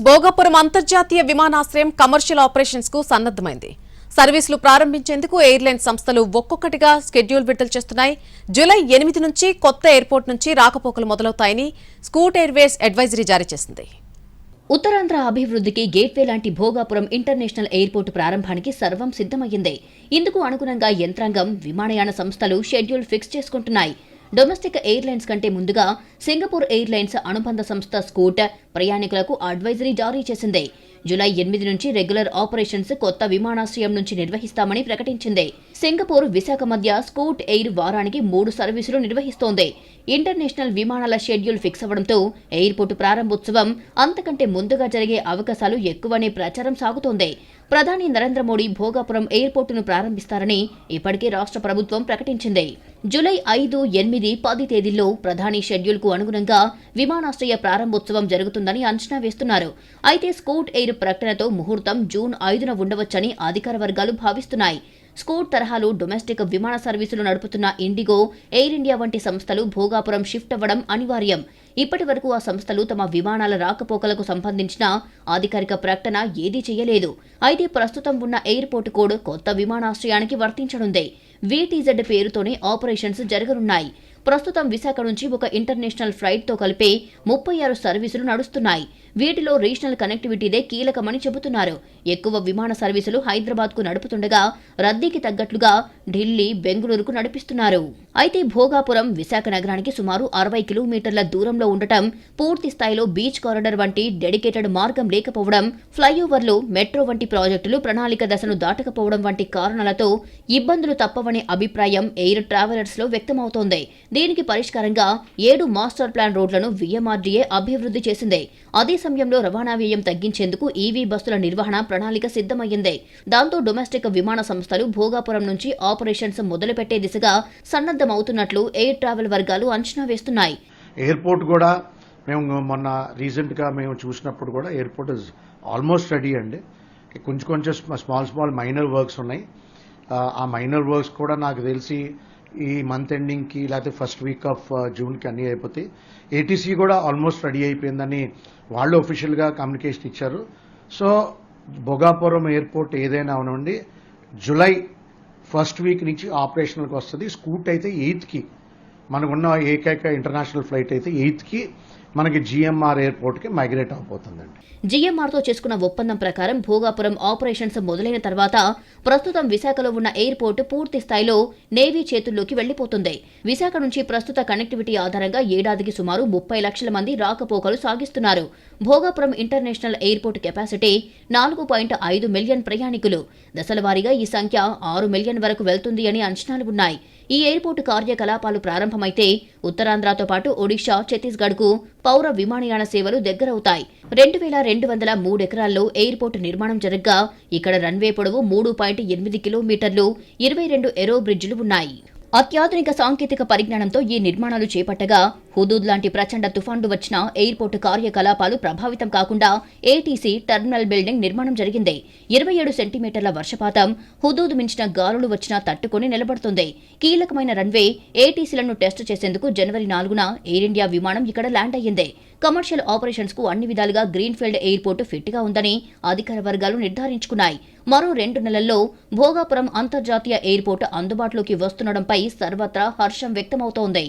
భోగాపురం అంతర్జాతీయ విమానాశ్రయం commercial operations కు సన్నద్దమైంది. సర్వీసులు ప్రారంభించేందుకు ఎయిర్లైన్స్ సంస్థలు ఒక్కొక్కటిగా స్కెడ్యూల్ విడుదల చేస్తున్నాయి. జూలై 8 నుంచి కొత్త ఎయిర్పోర్ట్ నుంచి రాకపోకలు మొదలవుతాయని స్కూట్ ఎయిర్వేస్ అడ్వైజరీ జారీ చేసింది. ఉత్తరాంధ్ర అభివృద్ధికి గేట్వే లాంటి భోగాపురం ఇంటర్నేషనల్ ఎయిర్పోర్టు ప్రారంభానికి సర్వం సిద్ధమయ్యింది. ఇందుకు అనుగుణంగా యంత్రాంగం, విమానయాన సంస్థలు షెడ్యూల్ ఫిక్స్ చేసుకుంటున్నాయి. డొమెస్టిక్ ఎయిర్లైన్స్ కంటే ముందుగా సింగపూర్ ఎయిర్లైన్స్ అనుబంధ సంస్థ స్కూట్ ప్రయాణికులకు అడ్వైజరీ జారీ చేసింది. జూలై 8 నుంచి రెగ్యులర్ ఆపరేషన్స్ కొత్త విమానాశ్రయం నుంచి నిర్వహిస్తామని ప్రకటించింది. సింగపూర్, విశాఖ మధ్య స్కూట్ ఎయిర్ వారానికి 3 సర్వీసులు నిర్వహిస్తోంది. ఇంటర్నేషనల్ విమానాల షెడ్యూల్ ఫిక్స్ అవ్వడంతో ఎయిర్పోర్టు ప్రారంభోత్సవం అంతకంటే ముందుగా జరిగే అవకాశాలు ఎక్కువనే ప్రచారం సాగుతోంది. ప్రధాని నరేంద్ర మోడీ భోగాపురం ఎయిర్పోర్టును ప్రారంభిస్తారని ఇప్పటికే రాష్ట్ర ప్రభుత్వం ప్రకటించింది. జూలై 5, 8, 10 తేదీల్లో ప్రధాని షెడ్యూల్కు అనుగుణంగా విమానాశ్రయ ప్రారంభోత్సవం జరుగుతుందని అంచనా వేస్తున్నారు. అయితే స్కూట్ ఎయిర్ ప్రకటనతో ముహూర్తం జూన్ 5న ఉండవచ్చని అధికార వర్గాలు భావిస్తున్నాయి. స్కూట్ తరహాలో డొమెస్టిక్ విమాన సర్వీసులు నడుపుతున్న ఇండిగో, ఎయిర్ ఇండియా వంటి సంస్థలు భోగాపురం షిఫ్ట్ అవ్వడం అనివార్యం. ఇప్పటి వరకు ఆ సంస్థలు తమ విమానాల రాకపోకలకు సంబంధించిన అధికారిక ప్రకటన ఏదీ చేయలేదు. అయితే ప్రస్తుతం ఉన్న ఎయిర్పోర్టు కోడ్ కొత్త విమానాశ్రయానికి వర్తించనుంది. VTZ పేరుతోనే ఆపరేషన్స్ జరగనున్నాయి. ప్రస్తుతం విశాఖ నుంచి ఒక ఇంటర్నేషనల్ ఫ్లైట్తో కలిపే 36 సర్వీసులు నడుస్తున్నాయి. వీటిలో రీజనల్ కనెక్టివిటీదే కీలకమని చెబుతున్నారు. ఎక్కువ విమాన సర్వీసులు హైదరాబాద్కు నడుపుతుండగా రద్దీకి తగ్గట్లుగా ఢిల్లీ, బెంగళూరుకు నడిపిస్తున్నారు. అయితే భోగాపురం విశాఖ నగరానికి సుమారు 60 కిలోమీటర్ల దూరంలో ఉండటం, పూర్తి స్థాయిలో బీచ్ కారిడార్ వంటి డెడికేటెడ్ మార్గం లేకపోవడం, ఫ్లైఓవర్లు, మెట్రో వంటి ప్రాజెక్టులు ప్రణాళిక దశను దాటకపోవడం వంటి కారణాలతో ఇబ్బందులు తప్పవనే అభిప్రాయం ఎయిర్ ట్రావెలర్స్ లో వ్యక్తమవుతోంది. దీనికి పరిష్కారంగా 7 మాస్టర్ ప్లాన్ రోడ్లను VMRDA అభివృద్ధి చేసింది. అదే సమయంలో రవాణా వ్యయం తగ్గించేందుకు EV బస్సుల నిర్వహణ ప్రణాళిక సిద్ధమయ్యింది. దాంతో డొమెస్టిక్ విమాన సంస్థలు భోగాపురం నుంచి ఆపరేషన్స్ మొదలుపెట్టే దిశగా సన్నద్దమవుతున్నట్లు ఎయిర్ ట్రావెల్ వర్గాలు అంచనా వేస్తున్నాయి. ఎయిర్పోర్ట్ కూడా మేము మొన్న రీసెంట్గా మేము చూసినప్పుడు కూడా ఎయిర్పోర్ట్ ఇస్ ఆల్మోస్ట్ రెడీ అండి. కొంచెం స్మాల్ మైనర్ వర్క్స్ ఉన్నాయి. ఆ మైనర్ వర్క్స్ కూడా నాకు తెలిసి ఈ మంత్ ఎండింగ్కి లేకపోతే ఫస్ట్ వీక్ ఆఫ్ జూన్కి అన్నీ అయిపోతాయి. ATC కూడా ఆల్మోస్ట్ రెడీ అయిపోయిందని వాళ్ళు ఒఫీషియల్గా కమ్యూనికేషన్ ఇచ్చారు. సో భోగాపురం ఎయిర్పోర్ట్ ఏదైనా అవనండి, జూలై ఫస్ట్ వీక్ నుంచి ఆపరేషనల్కి వస్తుంది. స్కూట్ అయితే 8కి మనకున్న ఏకైక ఇంటర్నేషనల్ ఫ్లైట్ అయితే 8కి మనకి GMR ఎయిర్పోర్ట్కి మైగ్రేట్ అవబోతుందండి. GMRతో చేసుకున్న ఒప్పందం ప్రకారం భోగాపురం ఆపరేషన్స్ మొదలైన తర్వాత ప్రస్తుతం విశాఖలో ఉన్న ఎయిర్పోర్టు పూర్తి స్థాయిలో నేవీ చేతుల్లోకి వెళ్లిపోతుంది. విశాఖ నుంచి ప్రస్తుత కనెక్టివిటీ ఆధారంగా ఏడాదికి సుమారు 30 లక్షల మంది రాకపోకలు సాగిస్తున్నారు. Bhogapuram international airport capacity 4.5 million ప్రయాణికులు. దశలవారీగా ఈ సంఖ్య 6 మిలియన్ వరకు వెళ్తుంది అని అంచనాలు ఉన్నాయి. ఈ ఎయిర్పోర్టు కార్యకలాపాలు ప్రారంభమైతే ఉత్తరాంధ్రతో పాటు ఒడిషా, ఛత్తీస్గఢ్కు పౌర విమానయాన సేవలు దగ్గరవుతాయి. 2203 ఎకరాల్లో ఎయిర్పోర్టు నిర్మాణం జరగ్గా ఇక్కడ రన్వే పొడవు 3.8 కిలోమీటర్లు, 22 ఏరో బ్రిడ్జిలు ఉన్నాయి. అత్యాధునిక సాంకేతిక పరిజ్ఞానంతో ఈ నిర్మాణాలు చేపట్టగా హుదూద్ లాంటి ప్రచండ తుఫాన్లు వచ్చినా ఎయిర్పోర్టు కార్యకలాపాలు ప్రభావితం కాకుండా ATC టెర్మినల్ బిల్డింగ్ నిర్మాణం జరిగింది. 27 సెంటీమీటర్ల వర్షపాతం, హుదూద్ మించిన గాలులు వచ్చినా తట్టుకుని నిలబడుతుంది. కీలకమైన రన్వే ATCలను టెస్ట్ చేసేందుకు జనవరి 4న ఎయిర్ ఇండియా విమానం ఇక్కడ ల్యాండ్ అయ్యింది. కమర్షియల్ ఆపరేషన్స్ కు అన్ని విధాలుగా గ్రీన్ఫీల్డ్ ఎయిర్పోర్టు ఫిట్ గా ఉందని అధికార వర్గాలు నిర్ధారించుకున్నాయి. మరో 2 నెలల్లో భోగాపురం అంతర్జాతీయ ఎయిర్పోర్టు అందుబాటులోకి వస్తుండటంపై సర్వత్రా హర్షం వ్యక్తమవుతోంది.